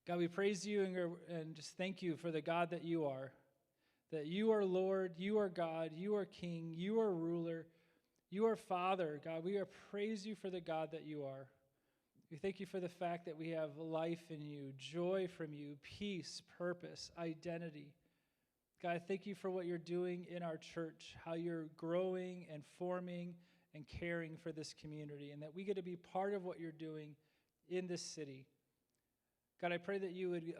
God, we praise you and just thank you for the God that you are Lord, you are God, you are King, you are ruler, you are Father. God, we praise you for the God that you are. We thank you for the fact that we have life in you, joy from you, peace, purpose, identity. God, I thank you for what you're doing in our church, how you're growing and forming and caring for this community, and that we get to be part of what you're doing in this city. God, I pray that you would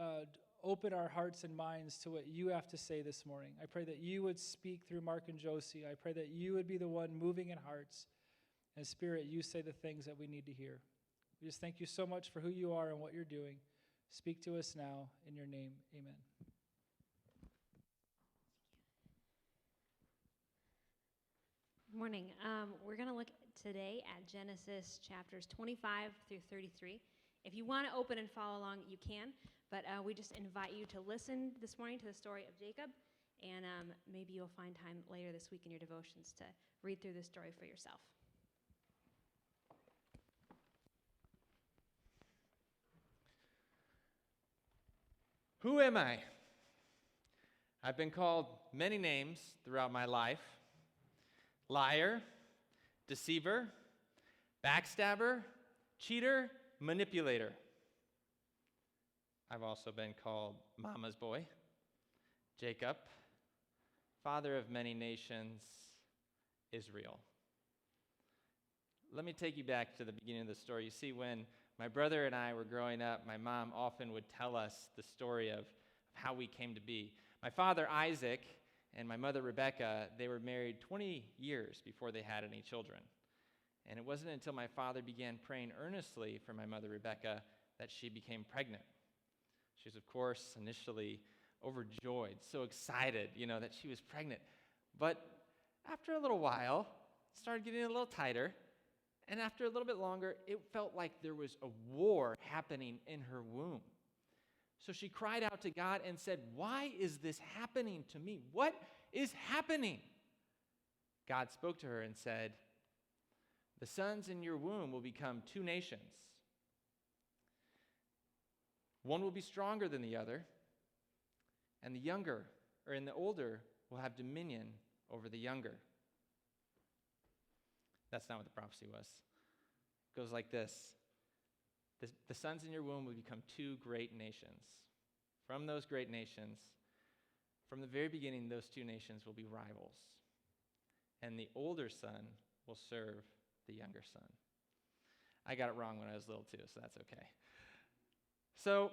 open our hearts and minds to what you have to say this morning. I pray that you would speak through Mark and Josie. I pray that you would be the one moving in hearts. And Spirit, you say the things that we need to hear. We just thank you so much for who you are and what you're doing. Speak to us now. In your name, amen. Good morning. We're going to look today at Genesis chapters 25 through 33. If you want to open and follow along, you can, but we just invite you to listen this morning to the story of Jacob, and maybe you'll find time later this week in your devotions to read through the story for yourself. Who am I? I've been called many names throughout my life. Liar, deceiver, backstabber, cheater, manipulator. I've also been called Mama's boy, Jacob, father of many nations, Israel. Let me take you back to the beginning of the story. You see, when my brother and I were growing up, my mom often would tell us the story of how we came to be. My father, Isaac, and my mother, Rebecca, they were married 20 years before they had any children. And it wasn't until my father began praying earnestly for my mother, Rebecca, that she became pregnant. She was, of course, initially overjoyed, so excited, that she was pregnant. But after a little while, it started getting a little tighter. And after a little bit longer, it felt like there was a war happening in her womb. So she cried out to God and said, "Why is this happening to me? What is happening?" God spoke to her and said, "The sons in your womb will become two nations. One will be stronger than the other, and the older will have dominion over the younger." That's not what the prophecy was. It goes like this. The sons in your womb will become two great nations. From those great nations, from the very beginning, those two nations will be rivals. And the older son will serve the younger son. I got it wrong when I was little too, so that's okay. So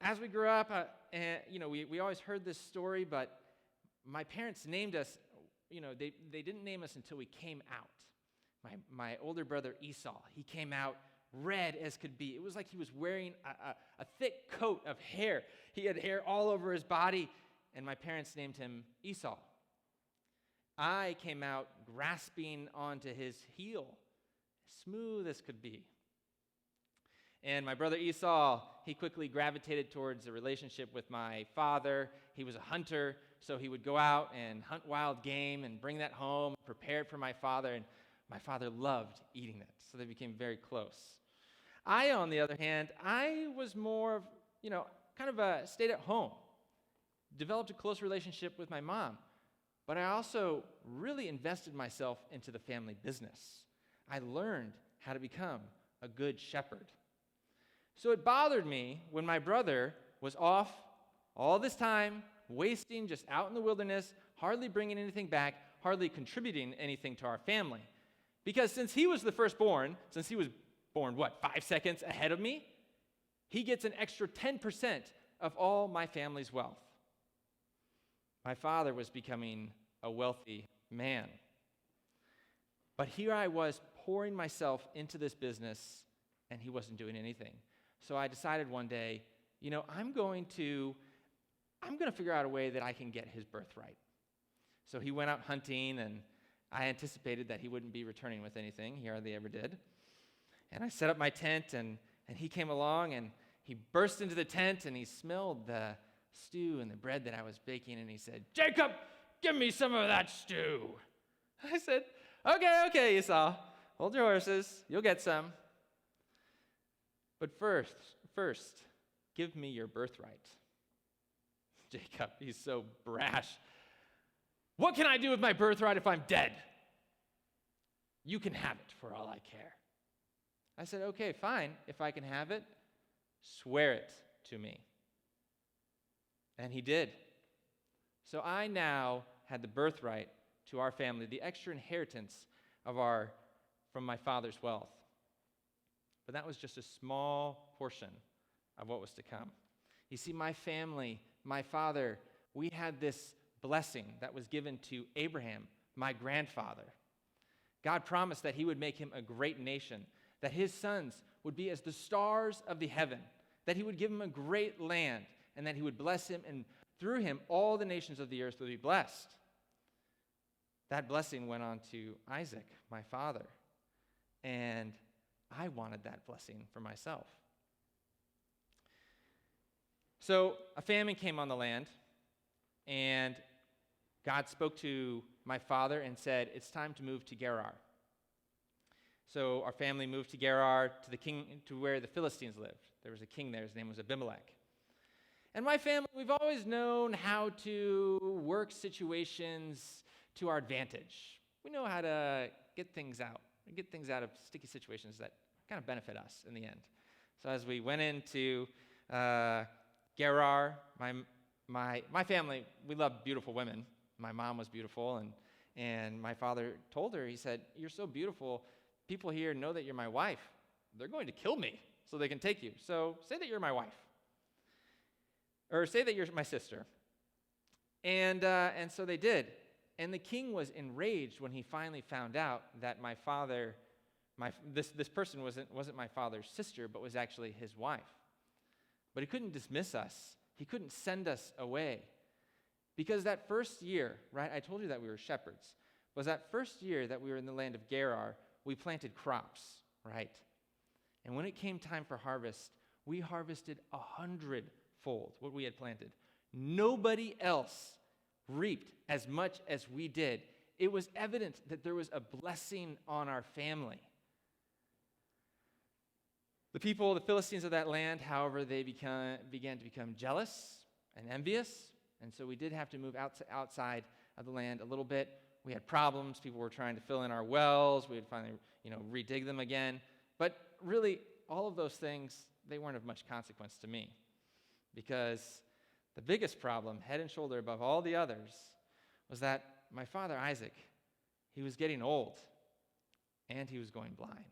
as we grew up, we always heard this story, but my parents named us, they didn't name us until we came out. My older brother Esau, he came out red as could be. It was like he was wearing a thick coat of hair. He had hair all over his body, and my parents named him Esau. I came out grasping onto his heel, smooth as could be. And my brother Esau, he quickly gravitated towards a relationship with my father. He was a hunter, so he would go out and hunt wild game and bring that home, prepare it for my father, and my father loved eating it, so they became very close. I, on the other hand, I was more of, kind of stayed at home, developed a close relationship with my mom, but I also really invested myself into the family business. I learned how to become a good shepherd. So it bothered me when my brother was off all this time, wasting just out in the wilderness, hardly bringing anything back, hardly contributing anything to our family. Because since he was the firstborn, since he was born, 5 seconds ahead of me, he gets an extra 10% of all my family's wealth. My father was becoming a wealthy man. But here I was pouring myself into this business, and he wasn't doing anything. So I decided one day, I'm going to figure out a way that I can get his birthright. So he went out hunting, and I anticipated that he wouldn't be returning with anything. He hardly ever did. And I set up my tent, and he came along, and he burst into the tent, and he smelled the stew and the bread that I was baking, and he said, "Jacob, give me some of that stew." I said, okay, Esau. Hold your horses. You'll get some. But first, give me your birthright. Jacob, he's so brash. What can I do with my birthright if I'm dead? You can have it for all I care. I said, okay, fine. If I can have it, swear it to me. And he did. So I now had the birthright to our family, the extra inheritance from my father's wealth. But that was just a small portion of what was to come. You see, my family, my father, we had this blessing that was given to Abraham, my grandfather. God promised that he would make him a great nation, that his sons would be as the stars of the heaven, that he would give him a great land, and that he would bless him, and through him all the nations of the earth would be blessed. That blessing went on to Isaac, my father, and I wanted that blessing for myself. So a famine came on the land, and God spoke to my father and said, it's time to move to Gerar. So our family moved to Gerar, to where the Philistines lived. There was a king there. His name was Abimelech. And my family, we've always known how to work situations to our advantage. We know how to get things out of sticky situations that kind of benefit us in the end. So as we went into Gerar, my family, we love beautiful women. My mom was beautiful, and my father told her, he said, you're so beautiful, people here know that you're my wife. They're going to kill me so they can take you. So say that you're my wife. Or say that you're my sister. And so they did. And the king was enraged when he finally found out that my father, this person wasn't my father's sister, but was actually his wife. But he couldn't dismiss us. He couldn't send us away. Because that first year, right, I told you that we were shepherds, was that first year that we were in the land of Gerar, we planted crops, right? And when it came time for harvest, we harvested 100-fold what we had planted. Nobody else reaped as much as we did. It was evident that there was a blessing on our family. The people, the Philistines of that land, however, they began to become jealous and envious, and so we did have to move outside of the land a little bit. We had problems. People were trying to fill in our wells. We would finally, redig them again. But really, all of those things, they weren't of much consequence to me, because the biggest problem, head and shoulder above all the others, was that my father Isaac, he was getting old, and he was going blind.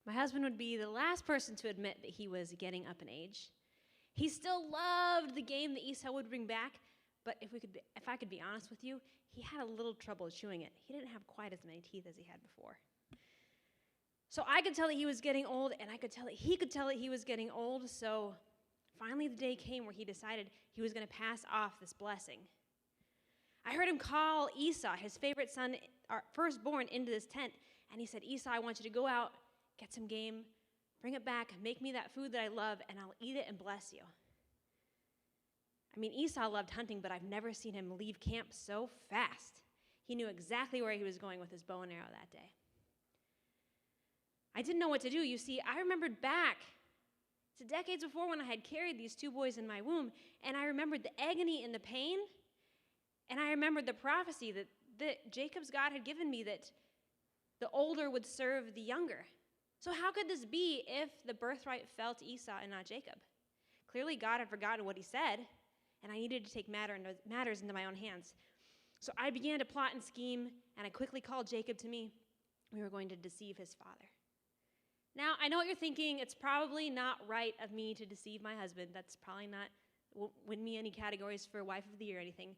My husband would be the last person to admit that he was getting up in age. He still loved the game that Esau would bring back, but if I could be honest with you, he had a little trouble chewing it. He didn't have quite as many teeth as he had before. So I could tell that he was getting old, and I could tell that he could tell that he was getting old, so finally the day came where he decided he was going to pass off this blessing. I heard him call Esau, his favorite son, our firstborn, into this tent, and he said, Esau, I want you to go out, get some game, bring it back, make me that food that I love, and I'll eat it and bless you. I mean, Esau loved hunting, but I've never seen him leave camp so fast. He knew exactly where he was going with his bow and arrow that day. I didn't know what to do. You see, I remembered back to decades before when I had carried these two boys in my womb, and I remembered the agony and the pain, and I remembered the prophecy that Jacob's God had given me, that the older would serve the younger. So how could this be if the birthright fell to Esau and not Jacob? Clearly, God had forgotten what he said, and I needed to take matters into my own hands. So I began to plot and scheme, and I quickly called Jacob to me. We were going to deceive his father. Now, I know what you're thinking. It's probably not right of me to deceive my husband. That's probably not win me any categories for wife of the year or anything.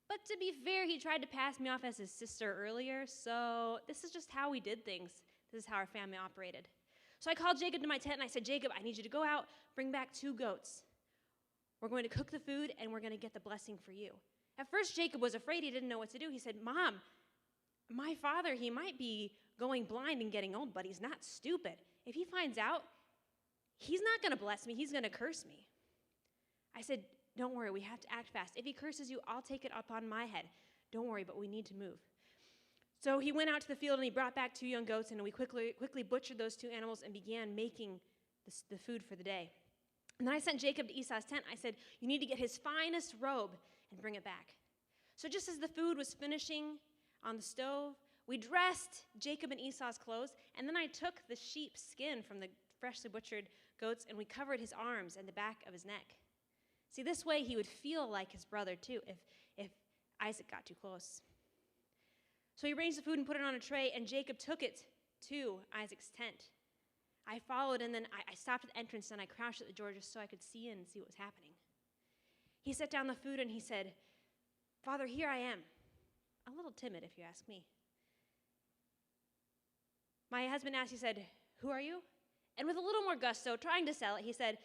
But to be fair, he tried to pass me off as his sister earlier, so this is just how we did things. This is how our family operated. So I called Jacob to my tent, and I said, Jacob, I need you to go out, bring back 2 goats. We're going to cook the food, and we're going to get the blessing for you. At first, Jacob was afraid. He didn't know what to do. He said, Mom, my father, he might be going blind and getting old, but he's not stupid. If he finds out, he's not going to bless me. He's going to curse me. I said, don't worry. We have to act fast. If he curses you, I'll take it upon my head. Don't worry, but we need to move. So he went out to the field and he brought back 2 young goats, and we quickly butchered those 2 animals and began making the food for the day. And then I sent Jacob to Esau's tent. I said, you need to get his finest robe and bring it back. So just as the food was finishing on the stove, we dressed Jacob in Esau's clothes, and then I took the sheep's skin from the freshly butchered goats, and we covered his arms and the back of his neck. See, this way he would feel like his brother too if Isaac got too close. So he arranged the food and put it on a tray, and Jacob took it to Isaac's tent. I followed, and then I stopped at the entrance, and I crouched at the door just so I could see in and see what was happening. He set down the food, and he said, Father, here I am. A little timid, if you ask me. My husband asked, he said, who are you? And with a little more gusto, trying to sell it, he said,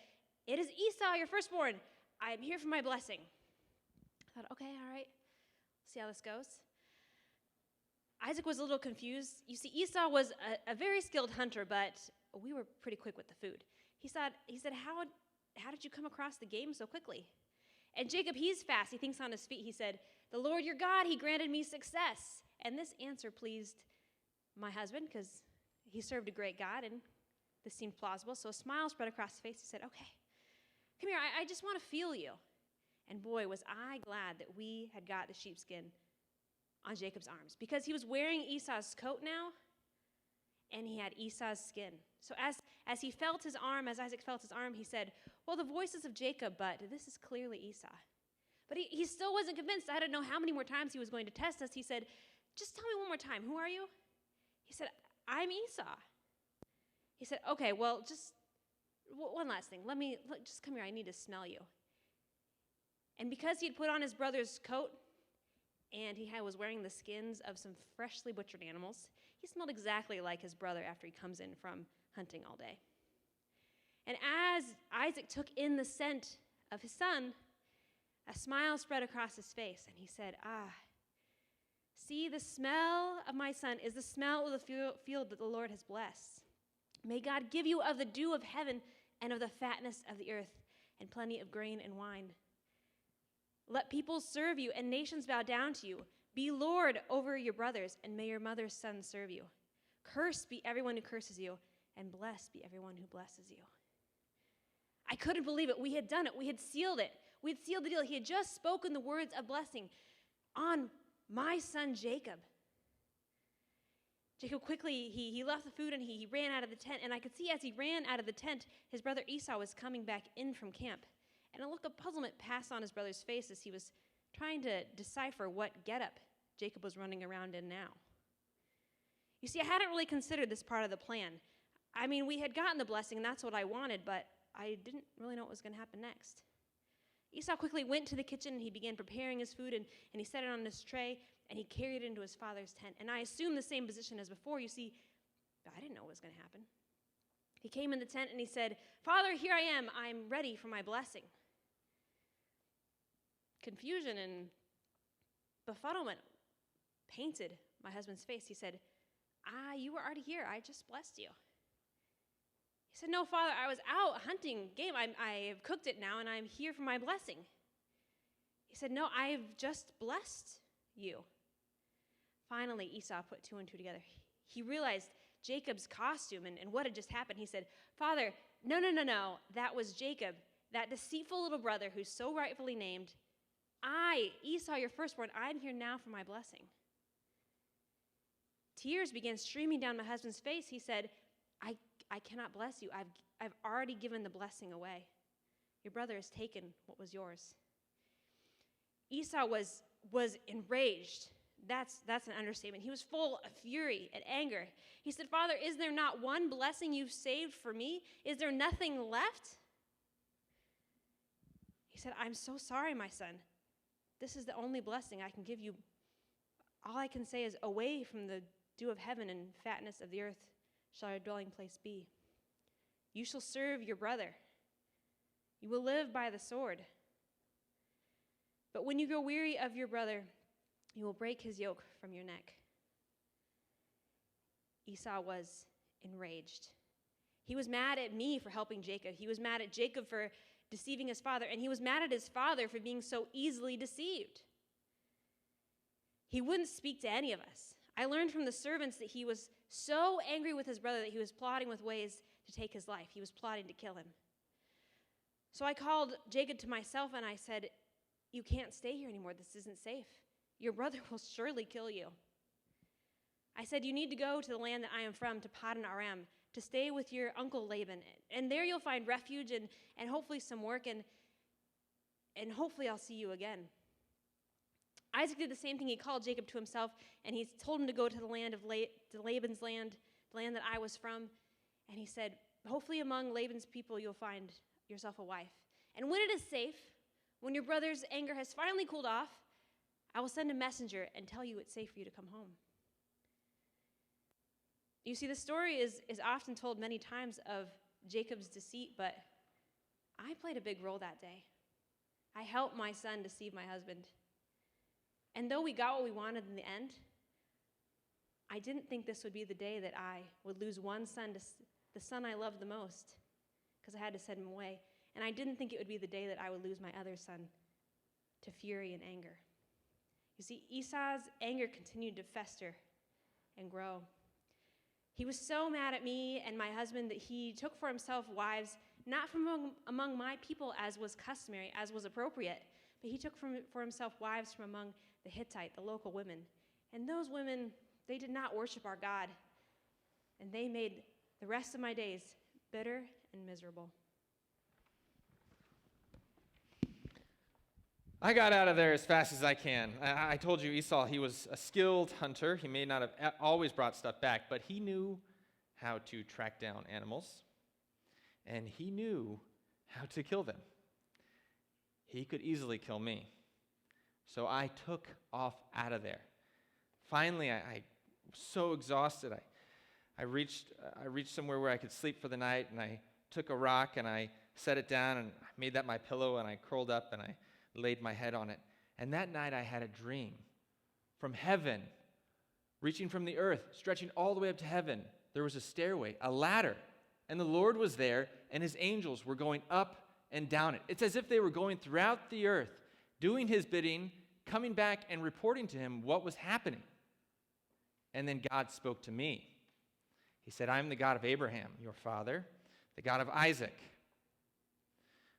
it is Esau, your firstborn. I am here for my blessing. I thought, okay, all right. See how this goes. Isaac was a little confused. You see, Esau was a very skilled hunter, but we were pretty quick with the food. He said, how did you come across the game so quickly? And Jacob, he's fast. He thinks on his feet. He said, the Lord your God, he granted me success. And this answer pleased my husband because he served a great God, and this seemed plausible. So a smile spread across his face. He said, okay, come here. I just want to feel you. And boy, was I glad that we had got the sheepskin on Jacob's arms, because he was wearing Esau's coat now, and he had Esau's skin. So as he felt his arm, as Isaac felt his arm, he said, well, the voices of Jacob, but this is clearly Esau. But he still wasn't convinced. I don't know how many more times he was going to test us. He said, just tell me one more time, who are you? He said, I'm Esau. He said, okay, well, just one last thing. Just come here. I need to smell you. And because he had put on his brother's coat, and he was wearing the skins of some freshly butchered animals, he smelled exactly like his brother after he comes in from hunting all day. And as Isaac took in the scent of his son, a smile spread across his face, and he said, see, the smell of my son is the smell of the field that the Lord has blessed. May God give you of the dew of heaven and of the fatness of the earth and plenty of grain and wine. Let people serve you and nations bow down to you. Be Lord over your brothers, and may your mother's sons serve you. Cursed be everyone who curses you, and blessed be everyone who blesses you. I couldn't believe it. We had done it. We had sealed it. We had sealed the deal. He had just spoken the words of blessing on my son Jacob. Jacob quickly, he left the food and he ran out of the tent. And I could see as he ran out of the tent, his brother Esau was coming back in from camp. And a look of puzzlement passed on his brother's face as he was trying to decipher what getup Jacob was running around in now. You see, I hadn't really considered this part of the plan. I mean, we had gotten the blessing, and that's what I wanted, but I didn't really know what was going to happen next. Esau quickly went to the kitchen, and he began preparing his food, and he set it on his tray, and he carried it into his father's tent. And I assumed the same position as before. You see, I didn't know what was going to happen. He came in the tent, and he said, Father, here I am. I'm ready for my blessing. Confusion and befuddlement painted my husband's face. He said, you were already here. I just blessed you. He said, no, Father, I was out hunting game. I have cooked it now, and I'm here for my blessing. He said, no, I've just blessed you. Finally, Esau put 2 and 2 together. He realized Jacob's costume and what had just happened. He said, Father, no. That was Jacob, that deceitful little brother who's so rightfully named. Esau, your firstborn, I'm here now for my blessing. Tears began streaming down my husband's face. He said, I cannot bless you. I've already given the blessing away. Your brother has taken what was yours. Esau was enraged. That's an understatement. He was full of fury and anger. He said, Father, is there not one blessing you've saved for me? Is there nothing left? He said, I'm so sorry, my son. This is the only blessing I can give you. All I can say is, away from the dew of heaven and fatness of the earth shall your dwelling place be. You shall serve your brother. You will live by the sword. But when you grow weary of your brother, you will break his yoke from your neck. Esau was enraged. He was mad at me for helping Jacob. He was mad at Jacob for deceiving his father, and he was mad at his father for being so easily deceived. He wouldn't speak to any of us. I learned from the servants that he was so angry with his brother that he was plotting with ways to take his life. He was plotting to kill him. So I called Jacob to myself and I said, you can't stay here anymore. This isn't safe. Your brother will surely kill you. I said, you need to go to the land that I am from, to Paddan Aram, to stay with your uncle Laban. And there you'll find refuge and hopefully some work, and hopefully I'll see you again. Isaac did the same thing. He called Jacob to himself, and he told him to go to the land of to Laban's land, the land that I was from. And he said, hopefully among Laban's people you'll find yourself a wife. And when it is safe, when your brother's anger has finally cooled off, I will send a messenger and tell you it's safe for you to come home. You see, the story is often told many times of Jacob's deceit, but I played a big role that day. I helped my son deceive my husband. And though we got what we wanted in the end, I didn't think this would be the day that I would lose one son, the son I loved the most, because I had to send him away. And I didn't think it would be the day that I would lose my other son to fury and anger. You see, Esau's anger continued to fester and grow. He was so mad at me and my husband that he took for himself wives, not from among my people as was customary, as was appropriate, but he took for himself wives from among the Hittite, the local women. And those women, they did not worship our God, and they made the rest of my days bitter and miserable. I got out of there as fast as I can. I told you Esau, he was a skilled hunter. He may not have always brought stuff back, but he knew how to track down animals, and he knew how to kill them. He could easily kill me. So I took off out of there. Finally, I was so exhausted. I reached somewhere where I could sleep for the night, and I took a rock, and I set it down, and I made that my pillow, and I curled up, and I laid my head on it. And that night I had a dream from heaven, reaching from the earth, stretching all the way up to heaven. There was a stairway, a ladder, and the Lord was there, and his angels were going up and down it. It's as if they were going throughout the earth, doing his bidding, coming back and reporting to him what was happening. And then God spoke to me. He said, I am the God of Abraham, your father, the God of Isaac.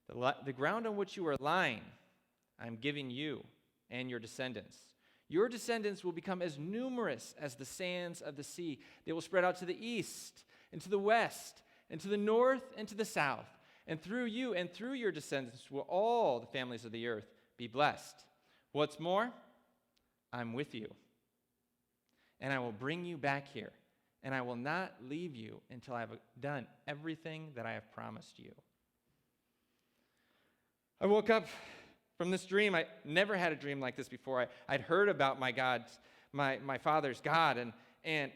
The ground on which you are lying, I'm giving you and your descendants. Your descendants will become as numerous as the sands of the sea. They will spread out to the east and to the west and to the north and to the south. And through you and through your descendants will all the families of the earth be blessed. What's more, I'm with you. And I will bring you back here. And I will not leave you until I have done everything that I have promised you. I woke up from this dream. I never had a dream like this before. I'd heard about my father's God, and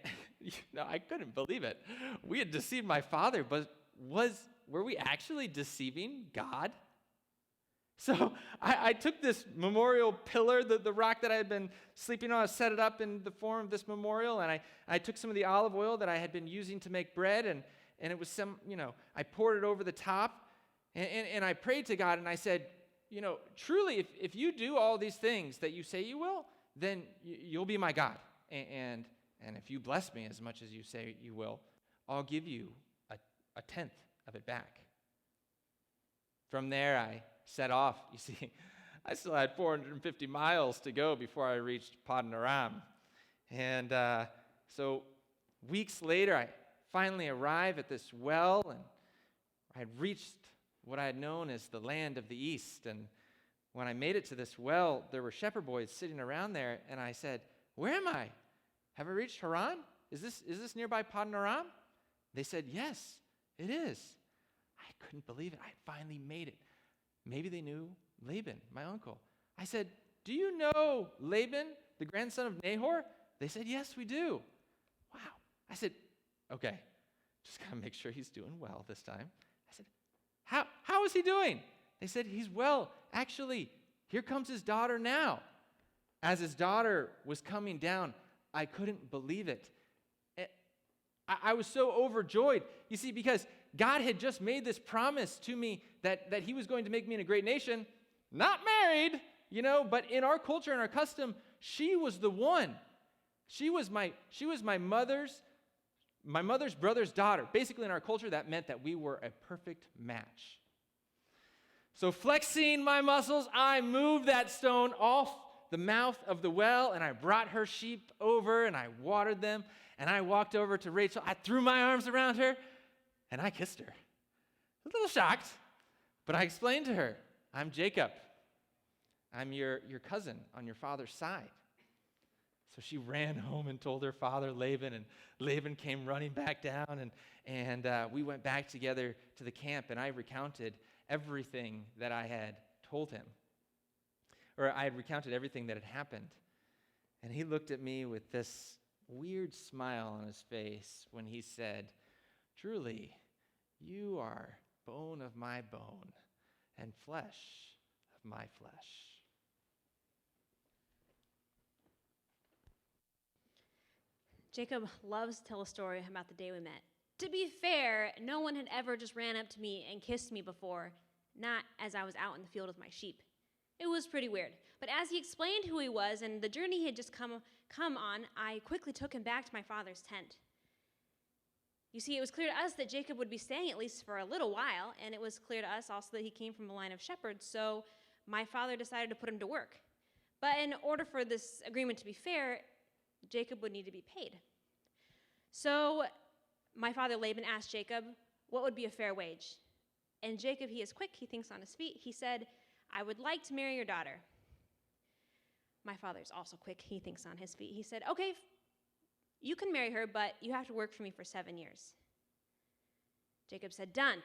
I couldn't believe it. We had deceived my father, but were we actually deceiving God? So I took this memorial pillar, the rock that I had been sleeping on, I set it up in the form of this memorial, and I took some of the olive oil that I had been using to make bread, and it was I poured it over the top, and I prayed to God, and I said, truly, if you do all these things that you say you will, then you'll be my God. And if you bless me as much as you say you will, I'll give you a tenth of it back. From there, I set off. You see, I still had 450 miles to go before I reached Paddan Aram. And so weeks later, I finally arrived at this well, and I had reached what I had known as the land of the east. And when I made it to this well, there were shepherd boys sitting around there, and I said, where am I? Have I reached Haran? Is this nearby Paddan Aram? They said, yes, it is. I couldn't believe it. I had finally made it. Maybe they knew Laban, my uncle. I said, do you know Laban, the grandson of Nahor? They said, yes, we do. Wow. I said, okay, just got to make sure he's doing well this time. I said, how is he doing? They said, he's well. Actually, here comes his daughter now. As his daughter was coming down, I couldn't believe it. I was so overjoyed. You see, because God had just made this promise to me that he was going to make me in a great nation, not married, but in our culture and our custom, she was the one. She was my mother's brother's daughter. Basically, in our culture, that meant that we were a perfect match. So flexing my muscles, I moved that stone off the mouth of the well, and I brought her sheep over, and I watered them, and I walked over to Rachel. I threw my arms around her, and I kissed her. A little shocked, but I explained to her, I'm Jacob. I'm your cousin on your father's side. So she ran home and told her father, Laban, and Laban came running back down, and we went back together to the camp, and I recounted everything that I had told him. Or I had recounted everything that had happened. And he looked at me with this weird smile on his face when he said, truly, you are bone of my bone and flesh of my flesh. Jacob loves to tell a story about the day we met. To be fair, no one had ever just ran up to me and kissed me before, not as I was out in the field with my sheep. It was pretty weird. But as he explained who he was and the journey he had just come on, I quickly took him back to my father's tent. You see, it was clear to us that Jacob would be staying at least for a little while, and it was clear to us also that he came from a line of shepherds, so my father decided to put him to work. But in order for this agreement to be fair, Jacob would need to be paid. So my father Laban asked Jacob, what would be a fair wage? And Jacob, he is quick, he thinks on his feet. He said, I would like to marry your daughter. My father's also quick, he thinks on his feet. He said, okay, you can marry her, but you have to work for me for 7 years. Jacob said, done.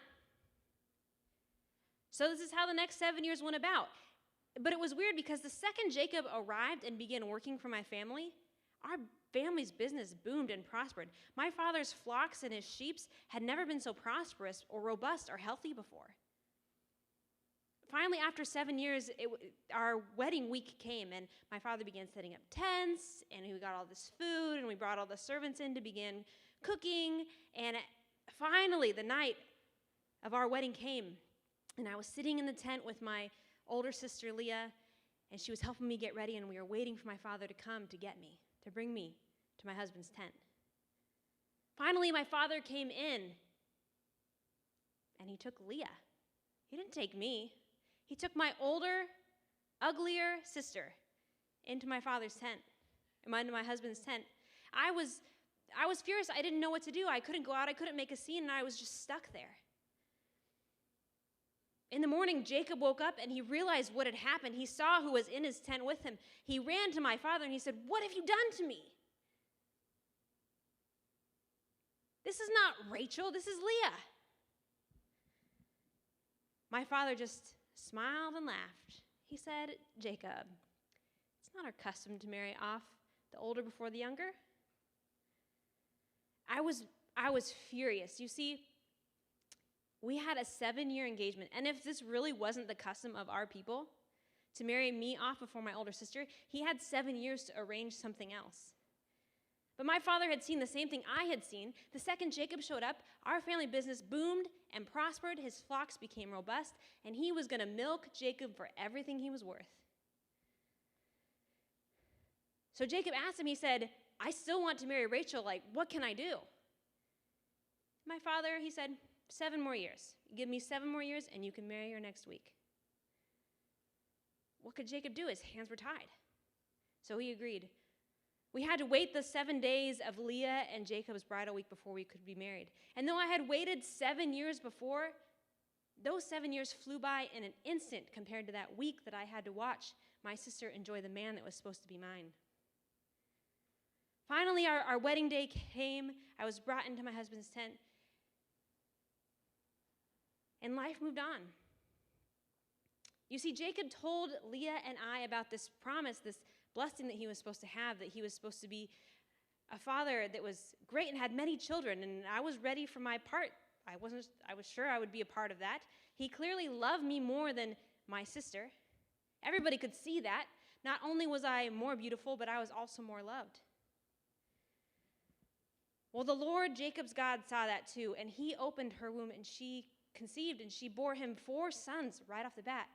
So this is how the next 7 years went about. But it was weird because the second Jacob arrived and began working for my family, our family's business boomed and prospered. My father's flocks and his sheep had never been so prosperous or robust or healthy before. Finally, after 7 years, our wedding week came, and my father began setting up tents, and we got all this food, and we brought all the servants in to begin cooking, and finally, the night of our wedding came, and I was sitting in the tent with my older sister, Leah, and she was helping me get ready, and we were waiting for my father to come to get me, to bring me to my husband's tent. Finally, my father came in, and he took Leah. He didn't take me. He took my older, uglier sister into my father's tent, into my husband's tent. I was furious. I didn't know what to do. I couldn't go out. I couldn't make a scene, and I was just stuck there. In the morning, Jacob woke up, and he realized what had happened. He saw who was in his tent with him. He ran to my father, and he said, what have you done to me? This is not Rachel. This is Leah. My father just smiled and laughed. He said, Jacob, it's not our custom to marry off the older before the younger. I was furious. You see, we had a 7-year engagement, and if this really wasn't the custom of our people to marry me off before my older sister, he had 7 years to arrange something else. But my father had seen the same thing I had seen. The second Jacob showed up, our family business boomed and prospered, his flocks became robust, and he was going to milk Jacob for everything he was worth. So Jacob asked him, he said, I still want to marry Rachel, what can I do? My father, he said, 7 more years. Give me 7 more years, and you can marry her next week. What could Jacob do? His hands were tied. So he agreed. We had to wait the 7 days of Leah and Jacob's bridal week before we could be married. And though I had waited 7 years before, those 7 years flew by in an instant compared to that week that I had to watch my sister enjoy the man that was supposed to be mine. Finally, our wedding day came. I was brought into my husband's tent. And life moved on. You see, Jacob told Leah and I about this promise, this blessing that he was supposed to have, that he was supposed to be a father that was great and had many children, and I was ready for my part. I was sure I would be a part of that. He clearly loved me more than my sister. Everybody could see that. Not only was I more beautiful, but I was also more loved. Well, the Lord, Jacob's God, saw that too, and he opened her womb, and she conceived, and she bore him 4 sons right off the bat,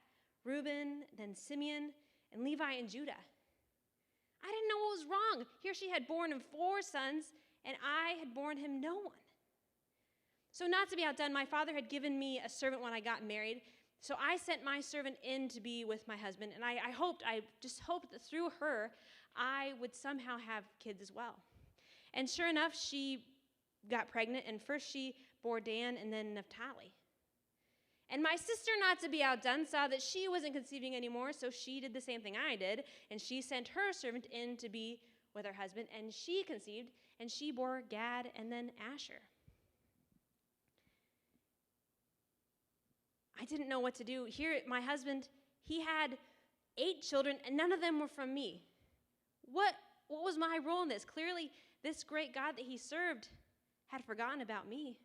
Reuben, then Simeon, and Levi and Judah. I didn't know what was wrong. Here she had borne him 4 sons, and I had borne him no one. So not to be outdone, my father had given me a servant when I got married. So I sent my servant in to be with my husband, and I just hoped that through her, I would somehow have kids as well. And sure enough, she got pregnant, and first she bore Dan and then Naphtali. And my sister, not to be outdone, saw that she wasn't conceiving anymore, so she did the same thing I did, and she sent her servant in to be with her husband, and she conceived, and she bore Gad and then Asher. I didn't know what to do. Here, my husband, he had 8 children, and none of them were from me. What was my role in this? Clearly, this great God that he served had forgotten about me.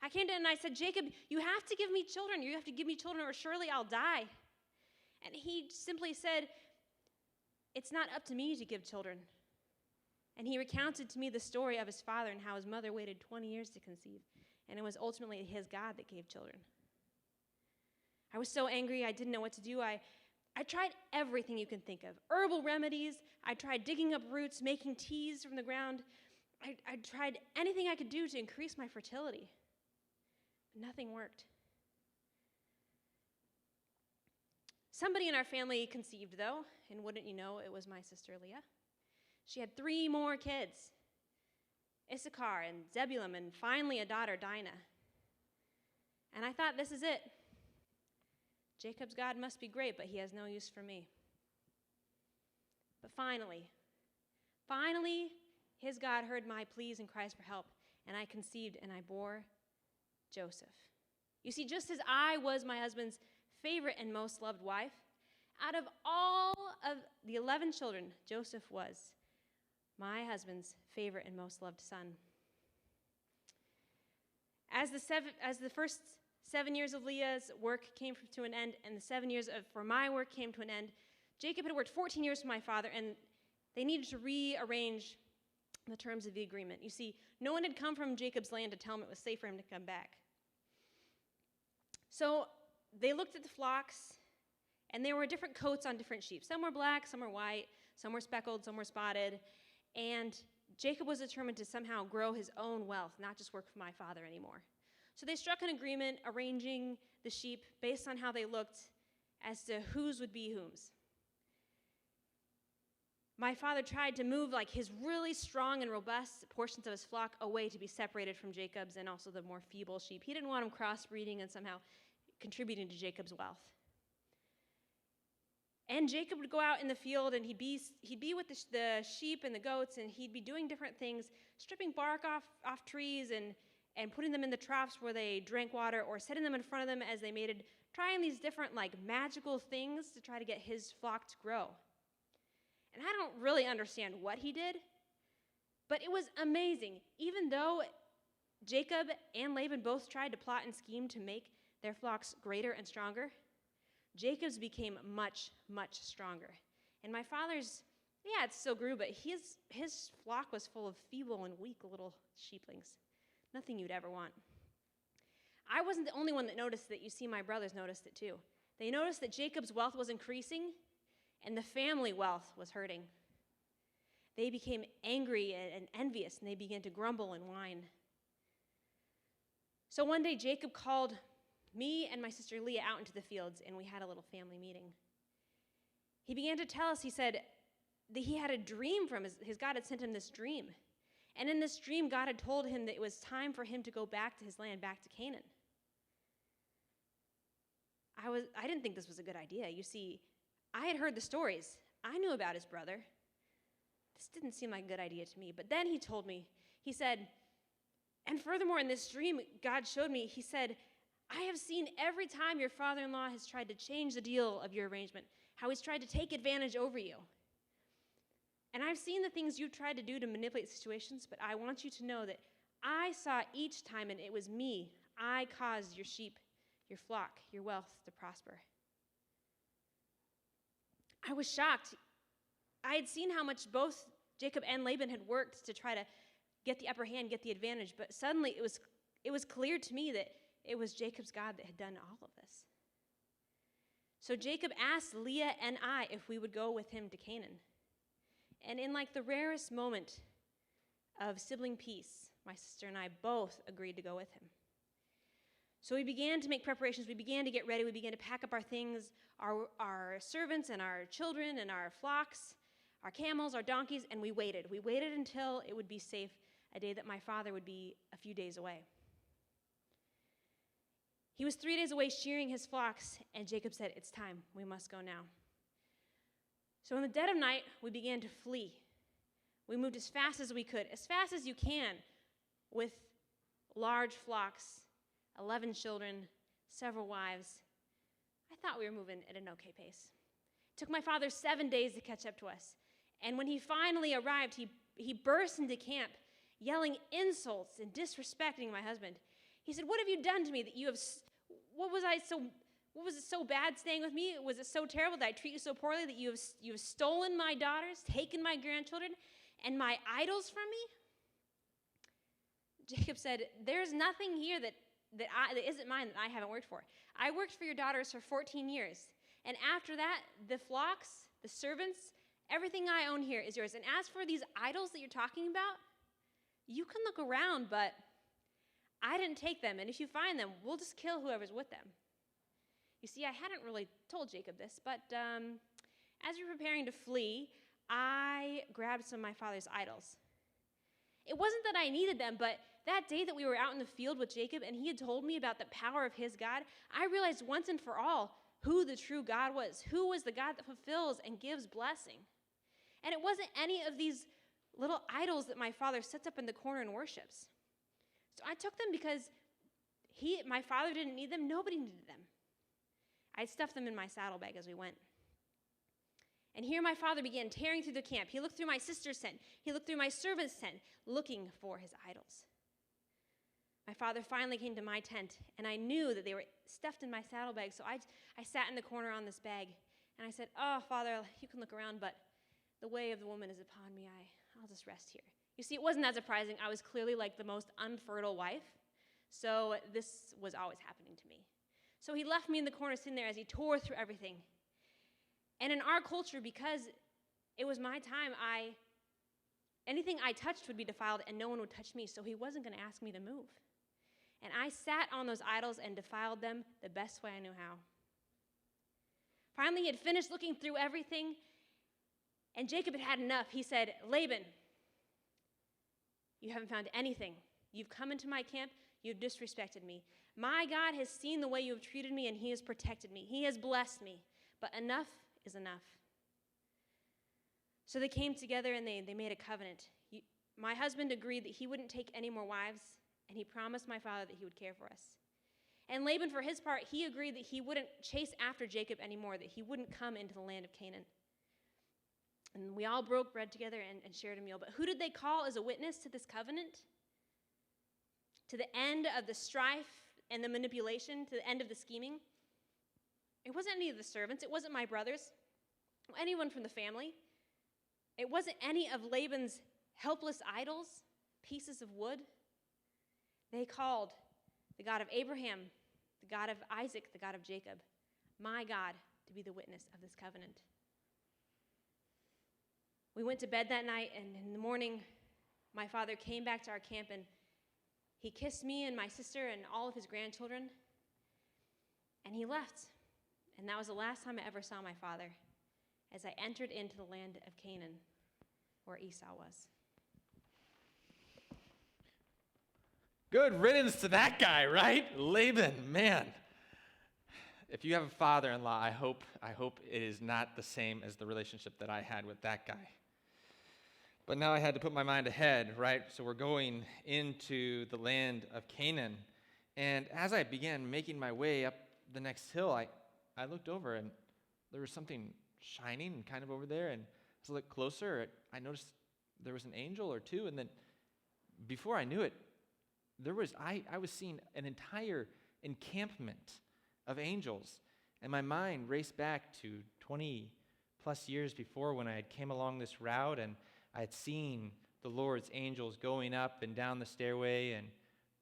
I came to him and I said, Jacob, you have to give me children. You have to give me children or surely I'll die. And he simply said, it's not up to me to give children. And he recounted to me the story of his father and how his mother waited 20 years to conceive. And it was ultimately his God that gave children. I was so angry, I didn't know what to do. I tried everything you can think of. Herbal remedies. I tried digging up roots, making teas from the ground. I tried anything I could do to increase my fertility. But nothing worked. Somebody in our family conceived, though, and wouldn't you know, it was my sister Leah. She had 3 more kids, Issachar and Zebulun, and finally a daughter, Dinah. And I thought, this is it. Jacob's God must be great, but he has no use for me. But finally, his God heard my pleas and cries for help, and I conceived and I bore Joseph. You see, just as I was my husband's favorite and most loved wife, out of all of the 11 children, Joseph was my husband's favorite and most loved son. As the first 7 years of Leah's work came to an end, and the 7 years for my work came to an end, Jacob had worked 14 years for my father, and they needed to rearrange the terms of the agreement. You see, no one had come from Jacob's land to tell him it was safe for him to come back. So they looked at the flocks, and there were different coats on different sheep. Some were black, some were white, some were speckled, some were spotted, and Jacob was determined to somehow grow his own wealth, not just work for my father anymore. So they struck an agreement arranging the sheep based on how they looked as to whose would be whom's. My father tried to move like his really strong and robust portions of his flock away to be separated from Jacob's and also the more feeble sheep. He didn't want them crossbreeding and somehow contributing to Jacob's wealth. And Jacob would go out in the field and he'd be with the sheep and the goats, and he'd be doing different things, stripping bark off trees and putting them in the troughs where they drank water, or setting them in front of them as they mated, trying these different magical things to try to get his flock to grow. And I don't really understand what he did, but it was amazing. Even though Jacob and Laban both tried to plot and scheme to make their flocks greater and stronger, Jacob's became much, much stronger. And my father's, it still grew, but his flock was full of feeble and weak little sheeplings. Nothing you'd ever want. I wasn't the only one that noticed it. You see, my brothers noticed it too. They noticed that Jacob's wealth was increasing and the family wealth was hurting. They became angry and envious, and they began to grumble and whine. So one day, Jacob called me and my sister Leah out into the fields, and we had a little family meeting. He began to tell us, he said, that he had a dream from his God had sent him this dream. And in this dream, God had told him that it was time for him to go back to his land, back to Canaan. I didn't think this was a good idea. You see, I had heard the stories. I knew about his brother. This didn't seem like a good idea to me. But then he told me, he said, and furthermore, in this dream, God showed me, he said, I have seen every time your father-in-law has tried to change the deal of your arrangement, how he's tried to take advantage over you. And I've seen the things you've tried to do to manipulate situations, but I want you to know that I saw each time, and it was me. I caused your sheep, your flock, your wealth to prosper. I was shocked. I had seen how much both Jacob and Laban had worked to try to get the upper hand, get the advantage, but suddenly it was clear to me that it was Jacob's God that had done all of this. So Jacob asked Leah and I if we would go with him to Canaan. And in like the rarest moment of sibling peace, my sister and I both agreed to go with him. So we began to make preparations. We began to get ready. We began to pack up our things, our servants and our children and our flocks, our camels, our donkeys, and we waited. We waited until it would be safe, a day that my father would be a few days away. He was 3 days away shearing his flocks, and Jacob said, "It's time. We must go now." So in the dead of night, we began to flee. We moved as fast as we could, as fast as you can, with large flocks, 11 children, several wives. I thought we were moving at an okay pace. It took my father 7 days to catch up to us. And when he finally arrived, he burst into camp, yelling insults and disrespecting my husband. He said, "What have you done to me that you have, what was it so bad staying with me? Was it so terrible that I treat you so poorly that you have stolen my daughters, taken my grandchildren, and my idols from me?" Jacob said, "There's nothing here that isn't mine that I haven't worked for. I worked for your daughters for 14 years. And after that, the flocks, the servants, everything I own here is yours. And as for these idols that you're talking about, you can look around, but I didn't take them. And if you find them, we'll just kill whoever's with them." You see, I hadn't really told Jacob this, but as we were preparing to flee, I grabbed some of my father's idols. It wasn't that I needed them, but that day that we were out in the field with Jacob and he had told me about the power of his God, I realized once and for all who the true God was, who was the God that fulfills and gives blessing. And it wasn't any of these little idols that my father sets up in the corner and worships. So I took them because my father didn't need them, nobody needed them. I stuffed them in my saddlebag as we went. And here my father began tearing through the camp. He looked through my sister's tent. He looked through my servant's tent, looking for his idols. My father finally came to my tent, and I knew that they were stuffed in my saddlebag, so I sat in the corner on this bag, and I said, "Oh, Father, you can look around, but the way of the woman is upon me. I'll just rest here." You see, it wasn't that surprising. I was clearly like the most unfertile wife, so this was always happening to me. So he left me in the corner sitting there as he tore through everything. And in our culture, because it was my time, anything I touched would be defiled and no one would touch me, so he wasn't going to ask me to move. And I sat on those idols and defiled them the best way I knew how. Finally, he had finished looking through everything, and Jacob had had enough. He said, "Laban, you haven't found anything. You've come into my camp. You've disrespected me. My God has seen the way you have treated me, and he has protected me. He has blessed me. But enough is enough." So they came together and they made a covenant. My husband agreed that he wouldn't take any more wives, and he promised my father that he would care for us. And Laban, for his part, he agreed that he wouldn't chase after Jacob anymore, that he wouldn't come into the land of Canaan. And we all broke bread together and shared a meal. But who did they call as a witness to this covenant? To the end of the strife and the manipulation, to the end of the scheming? It wasn't any of the servants. It wasn't my brothers, anyone from the family. It wasn't any of Laban's helpless idols, pieces of wood. They called the God of Abraham, the God of Isaac, the God of Jacob, my God, to be the witness of this covenant. We went to bed that night, and in the morning, my father came back to our camp, and he kissed me and my sister and all of his grandchildren, and he left. And that was the last time I ever saw my father as I entered into the land of Canaan, where Esau was. Good riddance to that guy, right? Laban, man. If you have a father-in-law, I hope it is not the same as the relationship that I had with that guy. But now I had to put my mind ahead, right? So we're going into the land of Canaan. And as I began making my way up the next hill, I looked over and there was something shining kind of over there. And as I looked closer, I noticed there was an angel or two. And then before I knew it, I was seeing an entire encampment of angels. And my mind raced back to 20 plus years before when I had came along this route and I had seen the Lord's angels going up and down the stairway and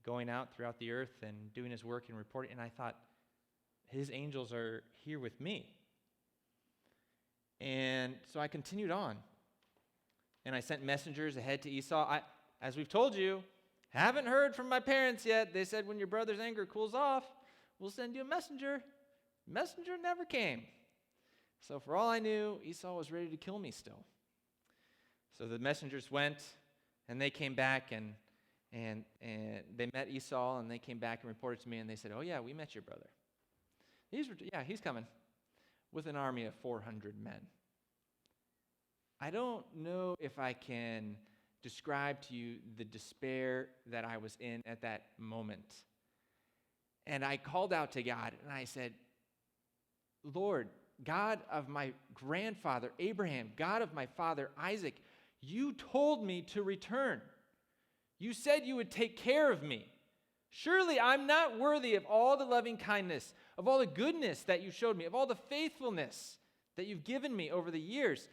going out throughout the earth and doing his work and reporting. And I thought, his angels are here with me. And so I continued on. and I sent messengers ahead to Esau. As we've told you, haven't heard from my parents yet. They said when your brother's anger cools off, we'll send you a messenger. Messenger never came. So for all I knew, Esau was ready to kill me still. So the messengers went, and they came back, and they met Esau, and they came back and reported to me, and they said, oh yeah, we met your brother. He's coming with an army of 400 men. I don't know if I can describe to you the despair that I was in at that moment. And I called out to God, and I said, Lord, God of my grandfather Abraham, God of my father Isaac, you told me to return. You said you would take care of me. Surely I'm not worthy of all the loving kindness, of all the goodness that you showed me, of all the faithfulness that you've given me over the years.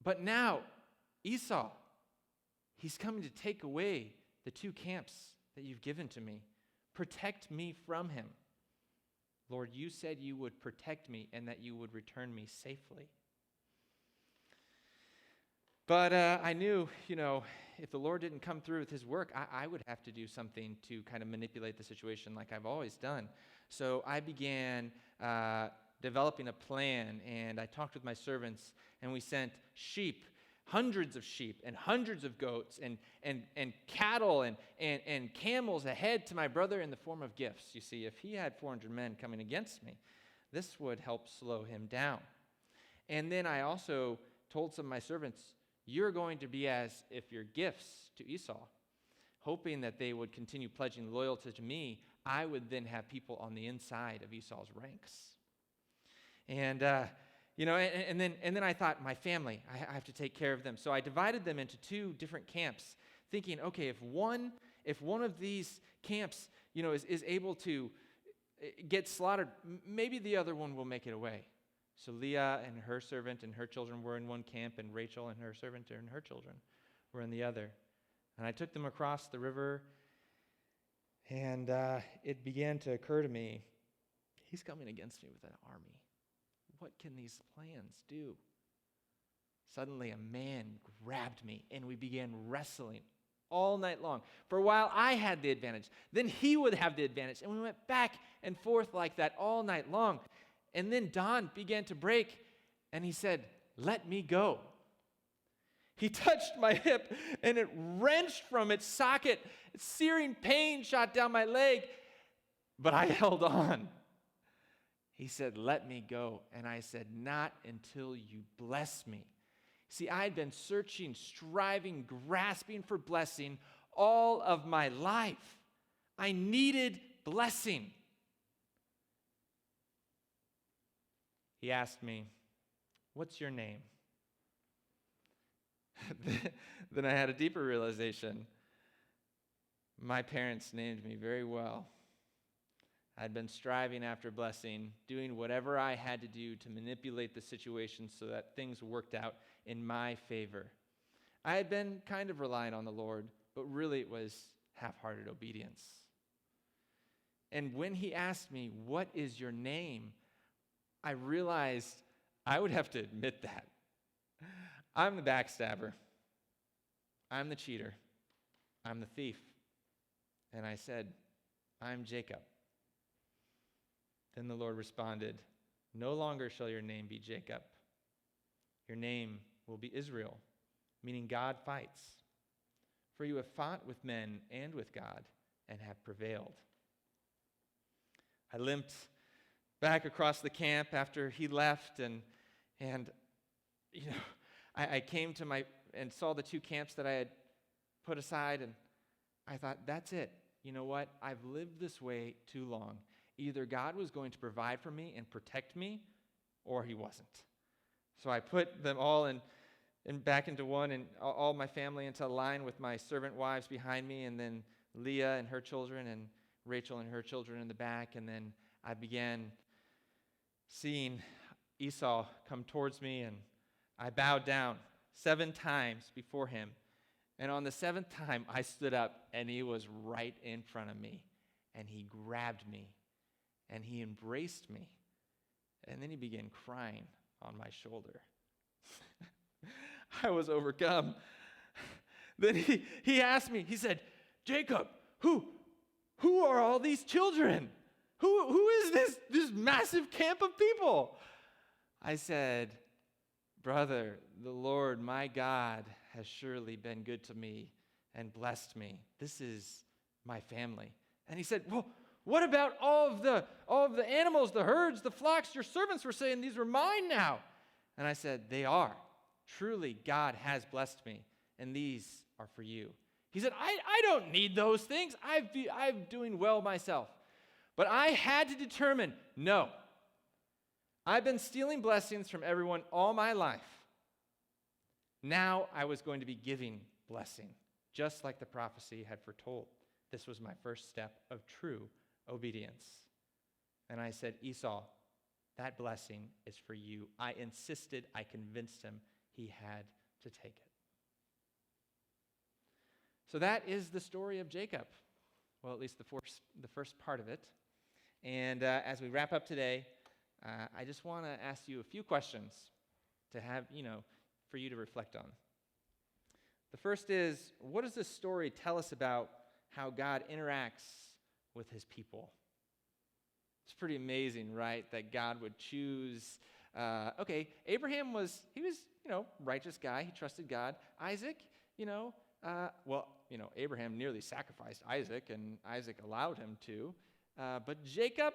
But now, Esau, he's coming to take away the 2 camps that you've given to me. Protect me from him. Lord, you said you would protect me and that you would return me safely. But I knew, if the Lord didn't come through with his work, I would have to do something to kind of manipulate the situation like I've always done. So I began developing a plan, and I talked with my servants, and we sent sheep, hundreds of sheep and hundreds of goats and cattle and camels ahead to my brother in the form of gifts. You see, if he had 400 men coming against me, this would help slow him down. And then I also told some of my servants, you're going to be as if you're gifts to Esau, hoping that they would continue pledging loyalty to me. I would then have people on the inside of Esau's ranks. And then I thought, my family, I have to take care of them. So I divided them into 2 different camps, thinking, okay, if one of these camps, is able to get slaughtered, maybe the other one will make it away. So Leah and her servant and her children were in one camp, and Rachel and her servant and her children were in the other. And I took them across the river, and it began to occur to me, he's coming against me with an army. What can these plans do? Suddenly a man grabbed me, and we began wrestling all night long. For a while, I had the advantage. Then he would have the advantage, and we went back and forth like that all night long. And then dawn began to break, and he said, let me go. He touched my hip, and it wrenched from its socket. Searing pain shot down my leg, but I held on. He said, let me go. And I said, not until you bless me. See, I had been searching, striving, grasping for blessing all of my life. I needed blessing. He asked me, what's your name? Then I had a deeper realization. My parents named me very well. I'd been striving after blessing, doing whatever I had to do to manipulate the situation so that things worked out in my favor. I had been kind of relying on the Lord, but really it was half-hearted obedience. And when he asked me, what is your name? I realized I would have to admit that. I'm the backstabber. I'm the cheater. I'm the thief. And I said, I'm Jacob. Then the Lord responded, no longer shall your name be Jacob. Your name will be Israel, meaning God fights. For you have fought with men and with God and have prevailed. I limped back across the camp after he left, and I came to and saw the 2 camps that I had put aside, and I thought, that's it. You know what? I've lived this way too long. Either God was going to provide for me and protect me, or he wasn't. So I put them all in back into one, and all my family into a line with my servant wives behind me, and then Leah and her children, and Rachel and her children in the back. And then I began seeing Esau come towards me, and I bowed down 7 times before him. And on the 7th time, I stood up, and he was right in front of me, and he grabbed me, and he embraced me, and then he began crying on my shoulder. I was overcome. Then he asked me, he said, Jacob, who are all these children? Who is this massive camp of people? I said, brother, the Lord my God has surely been good to me and blessed me. This is my family. And he said, well, what about all of the animals, the herds, the flocks? Your servants were saying these were mine now. And I said, they are. Truly, God has blessed me, and these are for you. He said, I don't need those things. I'm doing well myself. But I had to determine, no, I've been stealing blessings from everyone all my life. Now I was going to be giving blessing, just like the prophecy had foretold. This was my first step of true obedience. And I said, Esau, that blessing is for you. I insisted, I convinced him he had to take it. So that is the story of Jacob. Well, at least the first part of it. And as we wrap up today, I just want to ask you a few questions to have, for you to reflect on. The first is, what does this story tell us about how God interacts with his people? It's pretty amazing, right, that God would choose. Abraham was righteous guy. He trusted God. Isaac, Abraham nearly sacrificed Isaac, and Isaac allowed him to. But Jacob's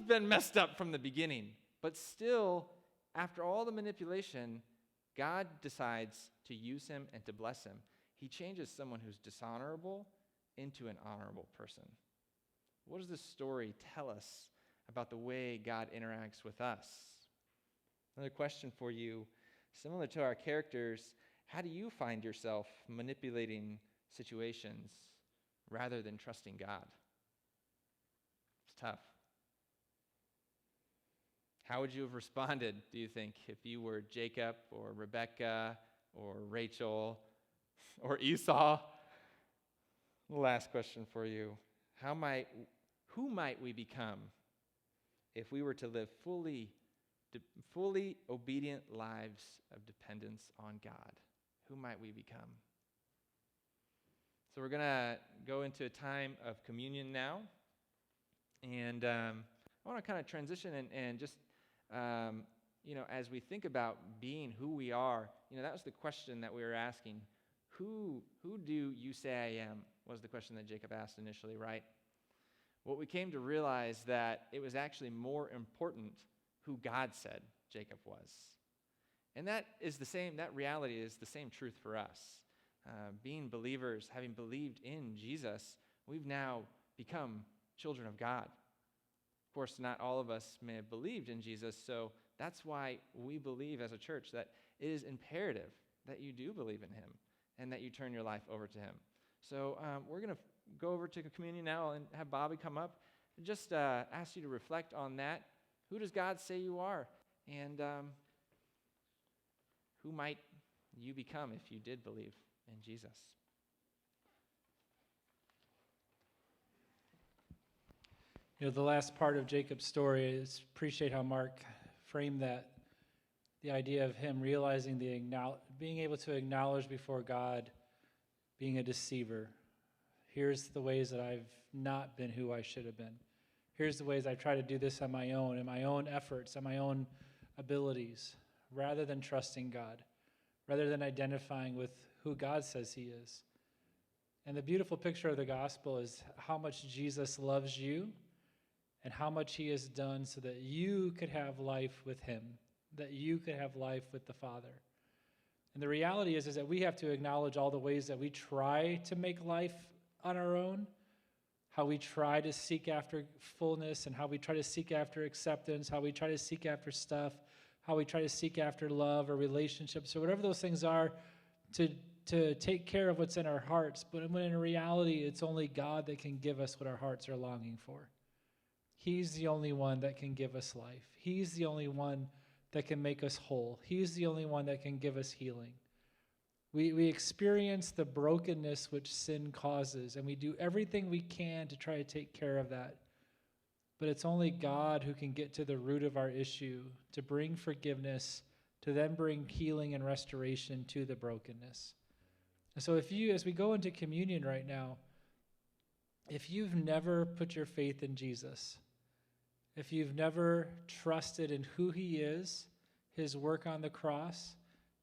been messed up from the beginning. But still, after all the manipulation, God decides to use him and to bless him. He changes someone who's dishonorable into an honorable person. What does this story tell us about the way God interacts with us? Another question for you, similar to our characters, how do you find yourself manipulating situations rather than trusting God? It's tough. How would you have responded, do you think, if you were Jacob or Rebecca or Rachel or Esau? Last question for you. Who might we become if we were to live fully obedient lives of dependence on God? Who might we become? So we're going to go into a time of communion now. And I want to kind of transition and just, as we think about being who we are, that was the question that we were asking. Who do you say I am? Was the question that Jacob asked initially, right? What we came to realize that it was actually more important who God said Jacob was. And that reality is the same truth for us. Being believers, having believed in Jesus, we've now become children of God. Of course, not all of us may have believed in Jesus, so that's why we believe as a church that it is imperative that you do believe in him and that you turn your life over to him. So we're going to go over to communion now and have Bobby come up and just ask you to reflect on that. Who does God say you are? And who might you become if you did believe in Jesus? The last part of Jacob's story is appreciate how Mark framed that. The idea of him realizing being able to acknowledge before God being a deceiver. Here's the ways that I've not been who I should have been. Here's the ways I've tried to do this on my own, in my own efforts, on my own abilities, rather than trusting God, rather than identifying with who God says he is. And the beautiful picture of the gospel is how much Jesus loves you and how much he has done so that you could have life with him, that you could have life with the Father. And the reality is that we have to acknowledge all the ways that we try to make life on our own, how we try to seek after fullness and how we try to seek after acceptance, how we try to seek after stuff, how we try to seek after love or relationships or whatever those things are to take care of what's in our hearts. But when in reality, it's only God that can give us what our hearts are longing for. He's the only one that can give us life. He's the only one that can make us whole. He's the only one that can give us healing. We experience the brokenness which sin causes, and we do everything we can to try to take care of that. But it's only God who can get to the root of our issue, to bring forgiveness, to then bring healing and restoration to the brokenness. And so as we go into communion right now, if you've never put your faith in Jesus, if you've never trusted in who he is, his work on the cross,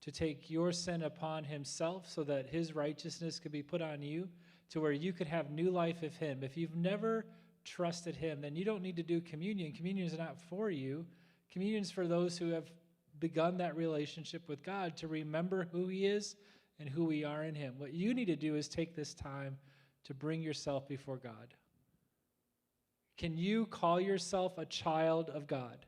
to take your sin upon himself so that his righteousness could be put on you, to where you could have new life of him. If you've never trusted him, then you don't need to do communion. Communion is not for you. Communion is for those who have begun that relationship with God, to remember who he is and who we are in him. What you need to do is take this time to bring yourself before God. Can you call yourself a child of God?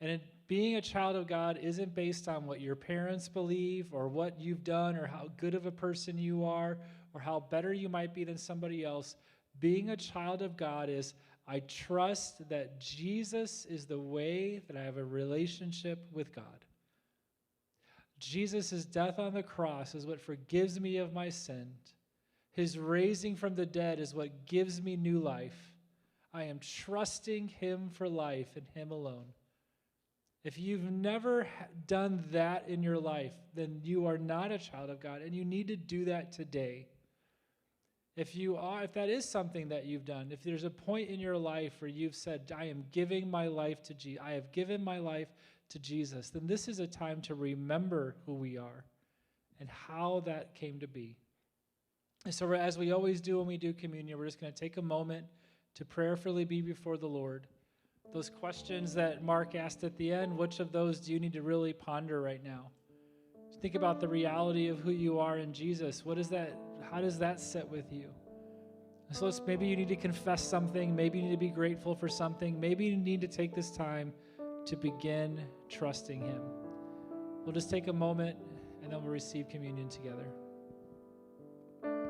And being a child of God isn't based on what your parents believe or what you've done or how good of a person you are or how better you might be than somebody else. Being a child of God is, I trust that Jesus is the way that I have a relationship with God. Jesus' death on the cross is what forgives me of my sin. His raising from the dead is what gives me new life. I am trusting him for life and him alone. If you've never done that in your life, then you are not a child of God, and you need to do that today. If that is something that you've done, if there's a point in your life where you've said, I am giving my life to Jesus, I have given my life to Jesus, then this is a time to remember who we are and how that came to be. And so as we always do when we do communion, we're just going to take a moment to prayerfully be before the Lord. Those questions that Mark asked at the end, which of those do you need to really ponder right now? Think about the reality of who you are in Jesus. What is that? How does that sit with you? So maybe you need to confess something. Maybe you need to be grateful for something. Maybe you need to take this time to begin trusting him. We'll just take a moment and then we'll receive communion together.